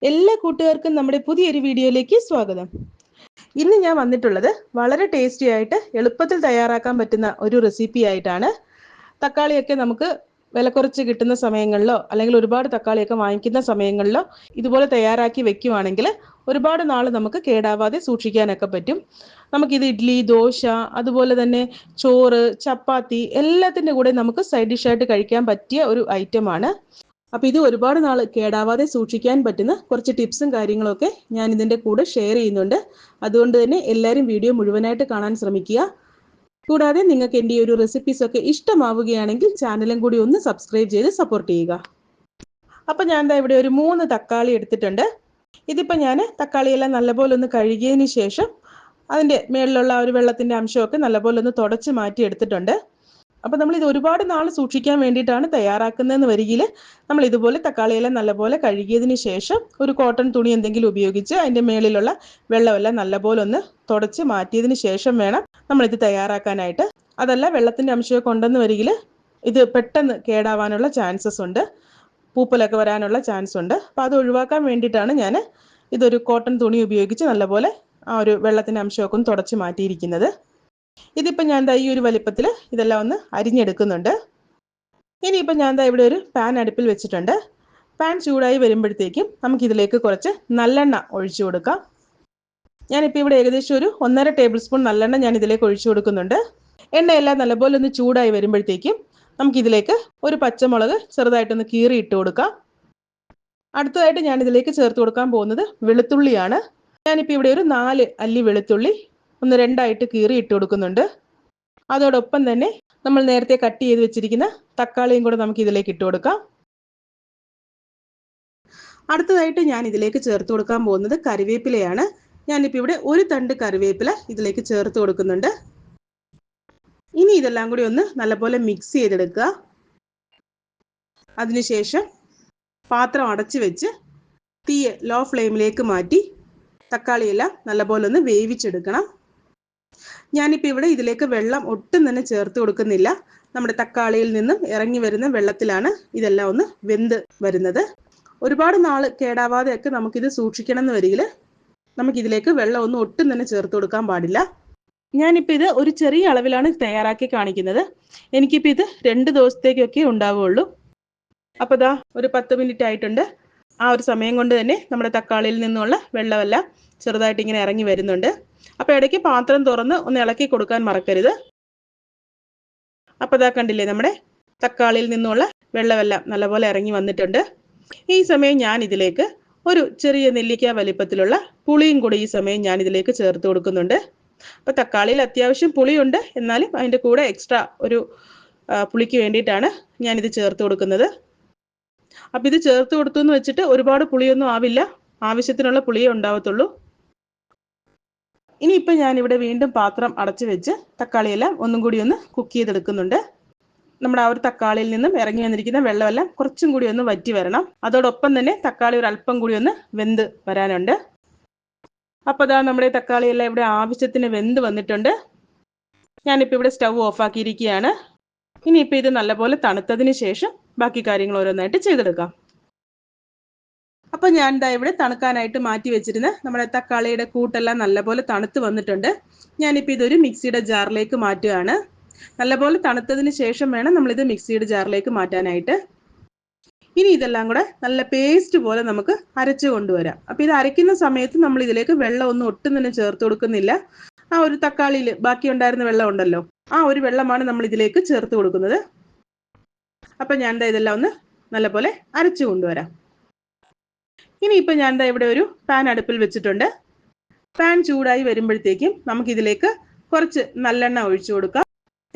എല്ലാ കൂട്ടുകാർക്കും നമ്മുടെ പുതിയൊരു വീഡിയോയിലേക്ക് സ്വാഗതം. ഇന്ന് ഞാൻ വന്നിട്ടുള്ളത് വളരെ ടേസ്റ്റി ആയിട്ട് എളുപ്പത്തിൽ തയ്യാറാക്കാൻ പറ്റുന്ന ഒരു റെസിപ്പി ആയിട്ടാണ്. തക്കാളിയൊക്കെ നമുക്ക് വില കുറച്ച് കിട്ടുന്ന സമയങ്ങളിലോ അല്ലെങ്കിൽ ഒരുപാട് തക്കാളിയൊക്കെ വാങ്ങിക്കുന്ന സമയങ്ങളിലോ ഇതുപോലെ തയ്യാറാക്കി വെക്കുവാണെങ്കിൽ ഒരുപാട് നാൾ നമുക്ക് കേടാവാതെ സൂക്ഷിക്കാനൊക്കെ പറ്റും. നമുക്കിത് ഇഡ്ഡലി, ദോശ, അതുപോലെ തന്നെ ചോറ്, ചപ്പാത്തി എല്ലാത്തിൻ്റെ കൂടെ നമുക്ക് സൈഡ് ഡിഷായിട്ട് കഴിക്കാൻ പറ്റിയ ഒരു ഐറ്റമാണ്. അപ്പോൾ ഇത് ഒരുപാട് നാൾ കേടാവാതെ സൂക്ഷിക്കാൻ പറ്റുന്ന കുറച്ച് ടിപ്സും കാര്യങ്ങളൊക്കെ ഞാൻ ഇതിൻ്റെ കൂടെ ഷെയർ ചെയ്യുന്നുണ്ട്. അതുകൊണ്ട് തന്നെ എല്ലാവരും വീഡിയോ മുഴുവനായിട്ട് കാണാൻ ശ്രമിക്കുക. കൂടാതെ നിങ്ങൾക്ക് എൻ്റെ ഈ ഒരു റെസിപ്പീസ് ഒക്കെ ഇഷ്ടമാവുകയാണെങ്കിൽ ചാനലും കൂടി ഒന്ന് സബ്സ്ക്രൈബ് ചെയ്ത് സപ്പോർട്ട് ചെയ്യുക. അപ്പോൾ ഞാൻ ദാ ഇവിടെ ഒരു 3 തക്കാളി എടുത്തിട്ടുണ്ട്. ഇതിപ്പോൾ ഞാൻ തക്കാളിയെല്ലാം നല്ലപോലെ ഒന്ന് കഴുകിയതിന് ശേഷം അതിൻ്റെ മേളിലുള്ള ഒരു വെള്ളത്തിൻ്റെ അംശമൊക്കെ നല്ലപോലെ ഒന്ന് തുടച്ച് മാറ്റി എടുത്തിട്ടുണ്ട്. അപ്പോൾ നമ്മളിത് ഒരുപാട് നാൾ സൂക്ഷിക്കാൻ വേണ്ടിയിട്ടാണ് തയ്യാറാക്കുന്നതെന്ന് വരികിൽ നമ്മൾ ഇതുപോലെ തക്കാളിയെല്ലാം നല്ലപോലെ കഴുകിയതിന് ശേഷം ഒരു കോട്ടൺ തുണി എന്തെങ്കിലും ഉപയോഗിച്ച് അതിൻ്റെ മേളിലുള്ള വെള്ളമെല്ലാം നല്ലപോലെ ഒന്ന് തുടച്ച് മാറ്റിയതിന് ശേഷം വേണം നമ്മളിത് തയ്യാറാക്കാനായിട്ട്. അതല്ല വെള്ളത്തിൻ്റെ അംശമൊക്കെ ഉണ്ടെന്ന് വരികിൽ ഇത് പെട്ടെന്ന് കേടാവാനുള്ള ചാൻസസ് ഉണ്ട്, പൂപ്പലൊക്കെ വരാനുള്ള ചാൻസ് ഉണ്ട്. അപ്പോൾ അത് ഒഴിവാക്കാൻ വേണ്ടിയിട്ടാണ് ഞാൻ ഇതൊരു കോട്ടൺ തുണി ഉപയോഗിച്ച് നല്ലപോലെ ആ ഒരു വെള്ളത്തിൻ്റെ അംശമൊക്കെ ഒന്ന് തുടച്ച് മാറ്റിയിരിക്കുന്നത്. ഇതിപ്പോൾ ഞാൻ ഈ ഒരു വലിപ്പത്തിൽ ഇതെല്ലാം ഒന്ന് അരിഞ്ഞെടുക്കുന്നുണ്ട്. ഇനിയിപ്പോൾ ഞാൻ ഇവിടെ ഒരു പാൻ അടുപ്പിൽ വെച്ചിട്ടുണ്ട്. പാൻ ചൂടായി വരുമ്പോഴത്തേക്കും നമുക്കിതിലേക്ക് കുറച്ച് നല്ലെണ്ണ ഒഴിച്ചു കൊടുക്കാം. ഞാനിപ്പോൾ ഇവിടെ ഏകദേശം ഒരു 1.5 ടേബിൾ സ്പൂൺ നല്ലെണ്ണ ഞാൻ ഇതിലേക്ക് ഒഴിച്ചു കൊടുക്കുന്നുണ്ട്. എണ്ണയെല്ലാം നല്ലപോലെ ഒന്ന് ചൂടായി വരുമ്പോഴത്തേക്കും നമുക്കിതിലേക്ക് ഒരു പച്ചമുളക് ചെറുതായിട്ടൊന്ന് കീറി ഇട്ട് കൊടുക്കാം. അടുത്തതായിട്ട് ഞാൻ ഇതിലേക്ക് ചേർത്ത് കൊടുക്കാൻ പോകുന്നത് വെളുത്തുള്ളിയാണ്. ഞാനിപ്പോൾ ഇവിടെ ഒരു 4 അല്ലി വെളുത്തുള്ളി ഒന്ന് 2ആയിട്ട് കീറി ഇട്ട് കൊടുക്കുന്നുണ്ട്. അതോടൊപ്പം തന്നെ നമ്മൾ നേരത്തെ കട്ട് ചെയ്ത് വെച്ചിരിക്കുന്ന തക്കാളിയും കൂടെ നമുക്ക് ഇതിലേക്ക് ഇട്ട് കൊടുക്കാം. അടുത്തതായിട്ട് ഞാൻ ഇതിലേക്ക് ചേർത്ത് കൊടുക്കാൻ പോകുന്നത് കറിവേപ്പിലയാണ്. ഞാനിപ്പോൾ ഇവിടെ ഒരു തണ്ട് കറിവേപ്പില ഇതിലേക്ക് ചേർത്ത് കൊടുക്കുന്നുണ്ട്. ഇനി ഇതെല്ലാം കൂടി ഒന്ന് നല്ലപോലെ മിക്സ് ചെയ്തെടുക്കുക. അതിനുശേഷം പാത്രം അടച്ചു വെച്ച് തീ ലോ ഫ്ലെയിമിലേക്ക് മാറ്റി തക്കാളിയെല്ലാം നല്ലപോലെ ഒന്ന് വേവിച്ചെടുക്കണം. ഞാനിപ്പോൾ ഇവിടെ ഇതിലേക്ക് വെള്ളം ഒട്ടും തന്നെ ചേർത്ത് കൊടുക്കുന്നില്ല. നമ്മുടെ തക്കാളിയിൽ നിന്നും ഇറങ്ങി വരുന്ന വെള്ളത്തിലാണ് ഇതെല്ലാം ഒന്ന് വെന്ത് വരുന്നത്. ഒരുപാട് നാൾ കേടാവാതെയൊക്കെ നമുക്കിത് സൂക്ഷിക്കണം എന്ന് വരികിൽ നമുക്കിതിലേക്ക് വെള്ളം ഒന്നും ഒട്ടും തന്നെ ചേർത്ത് കൊടുക്കാൻ പാടില്ല. ഞാനിപ്പോൾ ഇത് ഒരു ചെറിയ അളവിലാണ് തയ്യാറാക്കി കാണിക്കുന്നത്. എനിക്കിപ്പോൾ ഇത് 2 ദിവസത്തേക്കൊക്കെ ഉണ്ടാവുകയുള്ളൂ. അപ്പോൾ ദാ ഒരു 10 മിനിറ്റ് ആയിട്ടുണ്ട്. ആ ഒരു സമയം കൊണ്ട് തന്നെ നമ്മുടെ തക്കാളിയിൽ നിന്നുള്ള വെള്ളമെല്ലാം ചെറുതായിട്ട് ഇങ്ങനെ ഇറങ്ങി വരുന്നുണ്ട്. അപ്പോൾ ഇടയ്ക്ക് പാത്രം തുറന്ന് ഒന്ന് ഇളക്കി കൊടുക്കാൻ മറക്കരുത്. അപ്പോൾ ഇതാ കണ്ടില്ലേ, നമ്മുടെ തക്കാളിയിൽ നിന്നുള്ള വെള്ളമെല്ലാം നല്ലപോലെ ഇറങ്ങി വന്നിട്ടുണ്ട്. ഈ സമയം ഞാൻ ഇതിലേക്ക് ഒരു ചെറിയ നെല്ലിക്ക വലിപ്പത്തിലുള്ള പുളിയും കൂടി ഈ സമയം ഞാൻ ഇതിലേക്ക് ചേർത്ത് കൊടുക്കുന്നുണ്ട്. അപ്പോൾ തക്കാളിയിൽ അത്യാവശ്യം പുളിയുണ്ട്, എന്നാലും അതിൻ്റെ കൂടെ എക്സ്ട്രാ ഒരു പുളിക്ക് വേണ്ടിയിട്ടാണ് ഞാനിത് ചേർത്ത് കൊടുക്കുന്നത്. അപ്പോൾ ഇത് ചേർത്ത് കൊടുത്തു എന്ന് വെച്ചിട്ട് ഒരുപാട് പുളിയൊന്നും ആവില്ല, ആവശ്യത്തിനുള്ള പുളിയേ ഉണ്ടാവത്തുള്ളൂ. ഇനിയിപ്പോൾ ഞാനിവിടെ വീണ്ടും പാത്രം അടച്ചു വെച്ച് തക്കാളിയെല്ലാം ഒന്നും കൂടി ഒന്ന് കുക്ക് ചെയ്തെടുക്കുന്നുണ്ട്. നമ്മുടെ ആ ഒരു തക്കാളിയിൽ നിന്നും ഇറങ്ങി വന്നിരിക്കുന്ന വെള്ളമെല്ലാം കുറച്ചും കൂടി ഒന്ന് വറ്റി വരണം. അതോടൊപ്പം തന്നെ തക്കാളി ഒരു അല്പം കൂടി ഒന്ന് വെന്ത് വരാനുണ്ട്. അപ്പോൾ ഇതാ നമ്മുടെ തക്കാളിയെല്ലാം ഇവിടെ ആവശ്യത്തിന് വെന്ത് വന്നിട്ടുണ്ട്. ഞാനിപ്പോൾ ഇവിടെ സ്റ്റൗ ഓഫാക്കിയിരിക്കുകയാണ്. ഇനിയിപ്പോൾ ഇത് നല്ലപോലെ തണുത്തതിന് ശേഷം ബാക്കി കാര്യങ്ങൾ ഓരോന്നായിട്ട് ചെയ്തെടുക്കാം. അപ്പോൾ ഞാൻ ഇവിടെ തണുക്കാനായിട്ട് മാറ്റി വെച്ചിരുന്ന നമ്മുടെ തക്കാളിയുടെ കൂട്ടെല്ലാം നല്ലപോലെ തണുത്ത് വന്നിട്ടുണ്ട്. ഞാനിപ്പോൾ ഇതൊരു മിക്സിയുടെ ജാറിലേക്ക് മാറ്റുകയാണ്. നല്ലപോലെ തണുത്തതിന് ശേഷം വേണം നമ്മളിത് മിക്സിയുടെ ജാറിലേക്ക് മാറ്റാനായിട്ട്. ഇനി ഇതെല്ലാം കൂടെ നല്ല പേസ്റ്റ് പോലെ നമുക്ക് അരച്ചു കൊണ്ടുവരാം. അപ്പോൾ ഇത് അരയ്ക്കുന്ന സമയത്ത് നമ്മൾ ഇതിലേക്ക് വെള്ളമൊന്നും ഒട്ടും തന്നെ ചേർത്ത് കൊടുക്കുന്നില്ല. ആ ഒരു തക്കാളിയിൽ ബാക്കി ഉണ്ടായിരുന്ന വെള്ളം ഉണ്ടല്ലോ, ആ ഒരു വെള്ളമാണ് നമ്മൾ ഇതിലേക്ക് ചേർത്ത് കൊടുക്കുന്നത്. അപ്പം ഞാൻ ഇതെല്ലാം ഒന്ന് നല്ലപോലെ അരച്ചു കൊണ്ടുവരാം. ഇനിയിപ്പോൾ ഞാൻ ഇവിടെ ഒരു പാൻ അടുപ്പിൽ വെച്ചിട്ടുണ്ട്. പാൻ ചൂടായി വരുമ്പോഴത്തേക്കും നമുക്കിതിലേക്ക് കുറച്ച് നല്ലെണ്ണ ഒഴിച്ചു കൊടുക്കാം.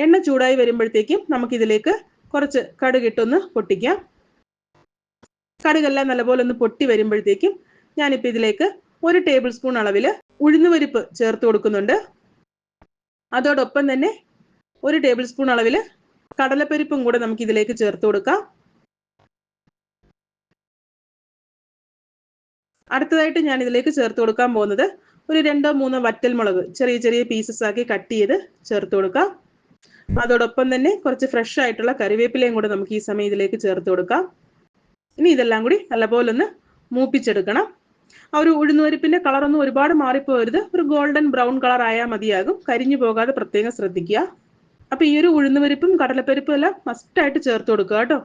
എണ്ണ ചൂടായി വരുമ്പോഴത്തേക്കും നമുക്കിതിലേക്ക് കുറച്ച് കടുകിട്ടൊന്ന് പൊട്ടിക്കാം. കടുകെല്ലാം നല്ലപോലെ ഒന്ന് പൊട്ടി വരുമ്പോഴത്തേക്കും ഞാനിപ്പോൾ ഇതിലേക്ക് 1 ടേബിൾ സ്പൂൺ അളവിൽ ഉഴുന്നുപരിപ്പ് ചേർത്ത് കൊടുക്കുന്നുണ്ട്. അതോടൊപ്പം തന്നെ 1 ടേബിൾ സ്പൂൺ അളവിൽ കടലപ്പരിപ്പും കൂടെ നമുക്കിതിലേക്ക് ചേർത്ത് കൊടുക്കാം. അടുത്തതായിട്ട് ഞാൻ ഇതിലേക്ക് ചേർത്ത് കൊടുക്കാൻ പോകുന്നത് ഒരു 2-3 വറ്റൽമുളക് ചെറിയ ചെറിയ പീസസ് ആക്കി കട്ട് ചെയ്ത് ചേർത്ത് കൊടുക്കാം. അതോടൊപ്പം തന്നെ കുറച്ച് ഫ്രഷ് ആയിട്ടുള്ള കറിവേപ്പിലയും കൂടെ നമുക്ക് ഈ സമയം ഇതിലേക്ക് ചേർത്ത് കൊടുക്കാം. ഇനി ഇതെല്ലാം കൂടി നല്ലപോലെ ഒന്ന് മൂപ്പിച്ചെടുക്കണം. ആ ഒരു ഉഴുന്നുപരിപ്പിന്റെ കളറൊന്നും ഒരുപാട് മാറിപ്പോകരുത്. ഒരു ഗോൾഡൻ ബ്രൗൺ കളർ ആയാൽ മതിയാകും. കരിഞ്ഞു പോകാതെ പ്രത്യേകം ശ്രദ്ധിക്കുക. അപ്പൊ ഈ ഒരു ഉഴുന്നുപരിപ്പും കടലപ്പരിപ്പും എല്ലാം മസ്റ്റായിട്ട് ചേർത്ത് കൊടുക്കുക കേട്ടോ.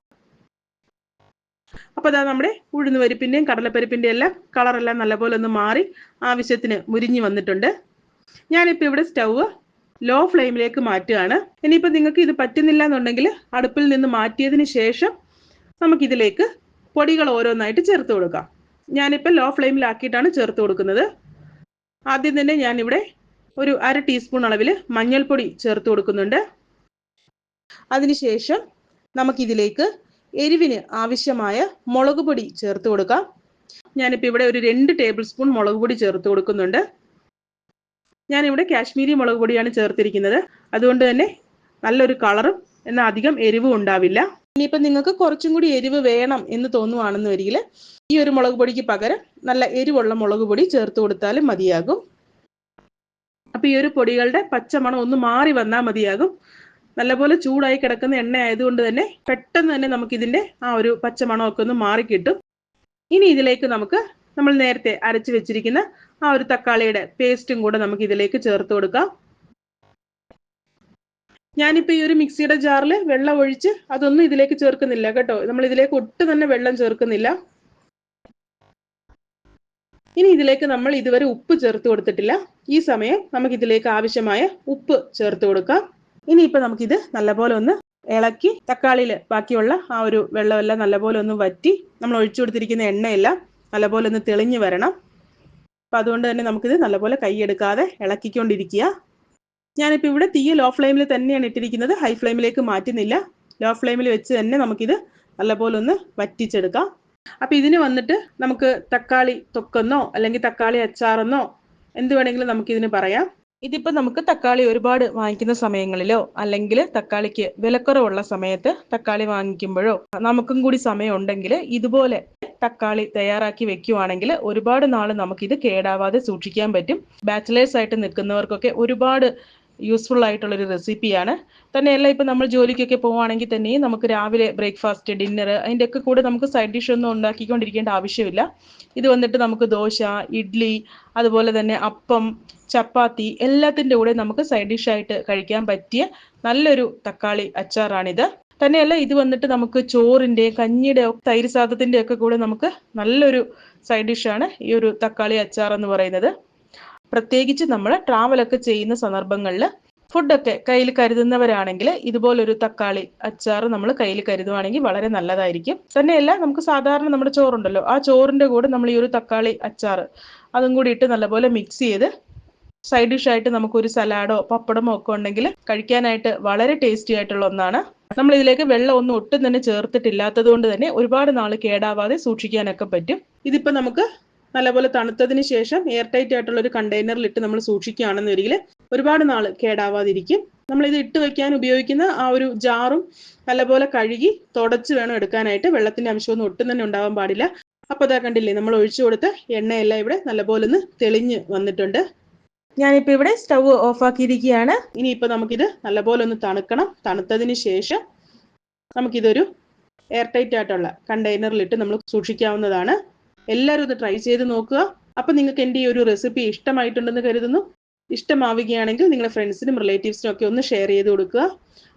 അപ്പൊ അതാ നമ്മുടെ ഉഴുന്നുപരിപ്പിന്റെയും കടലപ്പരിപ്പിന്റെയും എല്ലാം കളറെല്ലാം നല്ലപോലെ ഒന്ന് മാറി ആവശ്യത്തിന് മുരിഞ്ഞു വന്നിട്ടുണ്ട്. ഞാനിപ്പോ ഇവിടെ സ്റ്റൗവ് ലോ ഫ്ലെയിമിലേക്ക് മാറ്റുകയാണ്. ഇനിയിപ്പോൾ നിങ്ങൾക്ക് ഇത് പറ്റുന്നില്ല എന്നുണ്ടെങ്കിൽ അടുപ്പിൽ നിന്ന് മാറ്റിയതിന് ശേഷം നമുക്കിതിലേക്ക് പൊടികൾ ഓരോന്നായിട്ട് ചേർത്ത് കൊടുക്കാം. ഞാനിപ്പോൾ ലോ ഫ്ലെയിമിലാക്കിയിട്ടാണ് ചേർത്ത് കൊടുക്കുന്നത്. ആദ്യം തന്നെ ഞാനിവിടെ ഒരു 1/2 ടീസ്പൂൺ അളവിൽ മഞ്ഞൾപ്പൊടി ചേർത്ത് കൊടുക്കുന്നുണ്ട്. അതിനുശേഷം നമുക്കിതിലേക്ക് എരിവിന് ആവശ്യമായ മുളക് പൊടി ചേർത്ത് കൊടുക്കാം. ഞാനിപ്പോൾ ഇവിടെ ഒരു 2 ടേബിൾ സ്പൂൺ മുളക് പൊടി ചേർത്ത് കൊടുക്കുന്നുണ്ട്. ഞാനിവിടെ കാശ്മീരി മുളക് പൊടിയാണ് ചേർത്തിരിക്കുന്നത്. അതുകൊണ്ട് തന്നെ നല്ലൊരു കളറും എന്നാൽ അധികം എരിവും ഉണ്ടാവില്ല. ഇനിയിപ്പോൾ നിങ്ങൾക്ക് കുറച്ചും കൂടി എരിവ് വേണം എന്ന് തോന്നുവാണെന്ന് വരികിൽ ഈ ഒരു മുളക് പൊടിക്ക് പകരം നല്ല എരിവുള്ള മുളക് പൊടി ചേർത്ത് കൊടുത്താലും മതിയാകും. അപ്പോൾ ഈ ഒരു പൊടികളുടെ പച്ചമണം ഒന്ന് മാറി വന്നാൽ മതിയാകും. നല്ലപോലെ ചൂടായി കിടക്കുന്ന എണ്ണ ആയതുകൊണ്ട് തന്നെ പെട്ടെന്ന് തന്നെ നമുക്കിതിൻ്റെ ആ ഒരു പച്ചമണമൊക്കെ ഒന്ന് മാറിക്കിട്ടും. ഇനി ഇതിലേക്ക് നമുക്ക് നമ്മൾ നേരത്തെ അരച്ച് വെച്ചിരിക്കുന്ന ആ ഒരു തക്കാളിയുടെ പേസ്റ്റും കൂടെ നമുക്ക് ഇതിലേക്ക് ചേർത്ത് കൊടുക്കാം. ഞാനിപ്പോൾ ഈ ഒരു മിക്സിയുടെ ജാറിൽ വെള്ളം ഒഴിച്ച് അതൊന്നും ഇതിലേക്ക് ചേർക്കുന്നില്ല കേട്ടോ. നമ്മൾ ഇതിലേക്ക് ഒട്ടും തന്നെ വെള്ളം ചേർക്കുന്നില്ല. ഇനി ഇതിലേക്ക് നമ്മൾ ഇതുവരെ ഉപ്പ് ചേർത്ത് കൊടുത്തിട്ടില്ല. ഈ സമയം നമുക്ക് ഇതിലേക്ക് ആവശ്യമായ ഉപ്പ് ചേർത്ത് കൊടുക്കാം. ഇനിയിപ്പോൾ നമുക്കിത് നല്ലപോലെ ഒന്ന് ഇളക്കി തക്കാളിയിൽ ബാക്കിയുള്ള ആ ഒരു വെള്ളമെല്ലാം നല്ലപോലെ ഒന്ന് വറ്റി നമ്മൾ ഒഴിച്ചു കൊടുത്തിരിക്കുന്ന എണ്ണയെല്ലാം നല്ലപോലെ ഒന്ന് തെളിഞ്ഞു വരണം. അപ്പം അതുകൊണ്ട് തന്നെ നമുക്കിത് നല്ലപോലെ കൈയെടുക്കാതെ ഇളക്കിക്കൊണ്ടിരിക്കുക. ഞാനിപ്പോൾ ഇവിടെ തീ ലോ ഫ്ലെയിമിൽ തന്നെയാണ് ഇട്ടിരിക്കുന്നത്. ഹൈ ഫ്ലെയിമിലേക്ക് മാറ്റുന്നില്ല. ലോ ഫ്ലെയിമിൽ വെച്ച് തന്നെ നമുക്കിത് നല്ലപോലെ ഒന്ന് വറ്റിച്ചെടുക്കാം. അപ്പം ഇതിന് വന്നിട്ട് നമുക്ക് തക്കാളി തൊക്കെന്നോ അല്ലെങ്കിൽ തക്കാളി അച്ചാറെന്നോ എന്ത് വേണമെങ്കിലും നമുക്കിതിന് പറയാം. ഇതിപ്പോൾ നമുക്ക് തക്കാളി ഒരുപാട് വാങ്ങിക്കുന്ന സമയങ്ങളിലോ അല്ലെങ്കിൽ തക്കാളിക്ക് വിലക്കുറവുള്ള സമയത്ത് തക്കാളി വാങ്ങിക്കുമ്പോഴോ നമുക്കും കൂടി സമയം ഉണ്ടെങ്കിൽ ഇതുപോലെ തക്കാളി തയ്യാറാക്കി വെക്കുവാണെങ്കിൽ ഒരുപാട് നാൾ നമുക്കിത് കേടാവാതെ സൂക്ഷിക്കാൻ പറ്റും. ബാച്ചിലേഴ്സ് ആയിട്ട് നിൽക്കുന്നവർക്കൊക്കെ ഒരുപാട് യൂസ്ഫുൾ ആയിട്ടുള്ളൊരു റെസിപ്പിയാണ്. തന്നെയല്ല ഇപ്പോൾ നമ്മൾ ജോലിക്കൊക്കെ പോവുകയാണെങ്കിൽ തന്നെയും നമുക്ക് രാവിലെ ബ്രേക്ക്ഫാസ്റ്റ്, ഡിന്നർ അതിൻ്റെയൊക്കെ കൂടെ നമുക്ക് സൈഡ് ഡിഷ് ഒന്നും ഉണ്ടാക്കിക്കൊണ്ടിരിക്കേണ്ട ആവശ്യമില്ല. ഇത് വന്നിട്ട് നമുക്ക് ദോശ, ഇഡ്ഡലി, അതുപോലെ തന്നെ അപ്പം, ചപ്പാത്തി എല്ലാത്തിൻ്റെ കൂടെ നമുക്ക് സൈഡ് ഡിഷായിട്ട് കഴിക്കാൻ പറ്റിയ നല്ലൊരു തക്കാളി അച്ചാറാണിത്. തന്നെയല്ല ഇത് വന്നിട്ട് നമുക്ക് ചോറിൻ്റെ, കഞ്ഞിയുടെ, തൈര് സാദത്തിൻ്റെ ഒക്കെ കൂടെ നമുക്ക് നല്ലൊരു സൈഡ് ഡിഷാണ് ഈ ഒരു തക്കാളി അച്ചാർ എന്ന് പറയുന്നത്. പ്രത്യേകിച്ച് നമ്മൾ ട്രാവലൊക്കെ ചെയ്യുന്ന സന്ദർഭങ്ങളിൽ ഫുഡൊക്കെ കയ്യിൽ കരുതുന്നവരാണെങ്കിൽ ഇതുപോലൊരു തക്കാളി അച്ചാർ നമ്മൾ കയ്യിൽ കരുതുവാണെങ്കിൽ വളരെ നല്ലതായിരിക്കും. തന്നെയല്ല നമുക്ക് സാധാരണ നമ്മുടെ ചോറുണ്ടല്ലോ, ആ ചോറിൻ്റെ കൂടെ നമ്മൾ ഈ ഒരു തക്കാളി അച്ചാർ അതും കൂടി ഇട്ട് നല്ലപോലെ മിക്സ് ചെയ്ത് സൈഡ് ഡിഷായിട്ട് നമുക്കൊരു സലാഡോ പപ്പടമോ ഒക്കെ ഉണ്ടെങ്കിൽ കഴിക്കാനായിട്ട് വളരെ ടേസ്റ്റി ആയിട്ടുള്ള ഒന്നാണ്. നമ്മൾ ഇതിലേക്ക് വെള്ളം ഒന്നും ഒട്ടും തന്നെ ചേർത്തിട്ടില്ലാത്തത് കൊണ്ട് തന്നെ ഒരുപാട് നാൾ കേടാവാതെ സൂക്ഷിക്കാനൊക്കെ പറ്റും. ഇതിപ്പോൾ നമുക്ക് നല്ലപോലെ തണുത്തതിന് ശേഷം എയർ ടൈറ്റ് ആയിട്ടുള്ള ഒരു കണ്ടെയ്നറിൽ ഇട്ട് നമ്മൾ സൂക്ഷിക്കുകയാണെന്ന് വരികിൽ ഒരുപാട് നാൾ കേടാവാതിരിക്കും. നമ്മളിത് ഇട്ട് വയ്ക്കാൻ ഉപയോഗിക്കുന്ന ആ ഒരു ജാറും നല്ലപോലെ കഴുകി തുടച്ച് വേണം എടുക്കാനായിട്ട്. വെള്ളത്തിൻ്റെ അംശമൊന്നും ഒട്ടും തന്നെ ഉണ്ടാവാൻ പാടില്ല. അപ്പോൾ അതാ കണ്ടില്ലേ, നമ്മൾ ഒഴിച്ചു കൊടുത്ത എണ്ണയെല്ലാം ഇവിടെ നല്ലപോലെ ഒന്ന് തെളിഞ്ഞ് വന്നിട്ടുണ്ട്. ഞാനിപ്പോൾ ഇവിടെ സ്റ്റവ് ഓഫാക്കിയിരിക്കുകയാണ്. ഇനിയിപ്പോൾ നമുക്കിത് നല്ലപോലെ ഒന്ന് തണുക്കണം. തണുത്തതിന് ശേഷം നമുക്കിതൊരു എയർ ടൈറ്റ് ആയിട്ടുള്ള കണ്ടെയ്നറിലിട്ട് നമ്മൾ സൂക്ഷിക്കാവുന്നതാണ്. എല്ലാവരും ഇത് ട്രൈ ചെയ്ത് നോക്കുക. അപ്പം നിങ്ങൾക്ക് എൻ്റെ ഈ ഒരു റെസിപ്പി ഇഷ്ടമായിട്ടുണ്ടെന്ന് കരുതുന്നു. ഇഷ്ടമാവുകയാണെങ്കിൽ നിങ്ങളുടെ ഫ്രണ്ട്സിനും റിലേറ്റീവ്സിനും ഒക്കെ ഒന്ന് ഷെയർ ചെയ്ത് കൊടുക്കുക.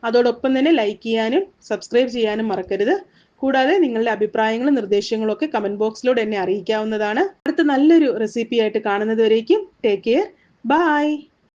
അതോടൊപ്പം തന്നെ ലൈക്ക് ചെയ്യാനും സബ്സ്ക്രൈബ് ചെയ്യാനും മറക്കരുത്. കൂടാതെ നിങ്ങളുടെ അഭിപ്രായങ്ങളും നിർദ്ദേശങ്ങളും ഒക്കെ കമൻറ്റ് ബോക്സിലൂടെ എന്നെ അറിയിക്കാവുന്നതാണ്. അടുത്ത നല്ലൊരു റെസിപ്പി ആയിട്ട് കാണുന്നത് വരേക്കും ടേക്ക് കെയർ. ബൈ.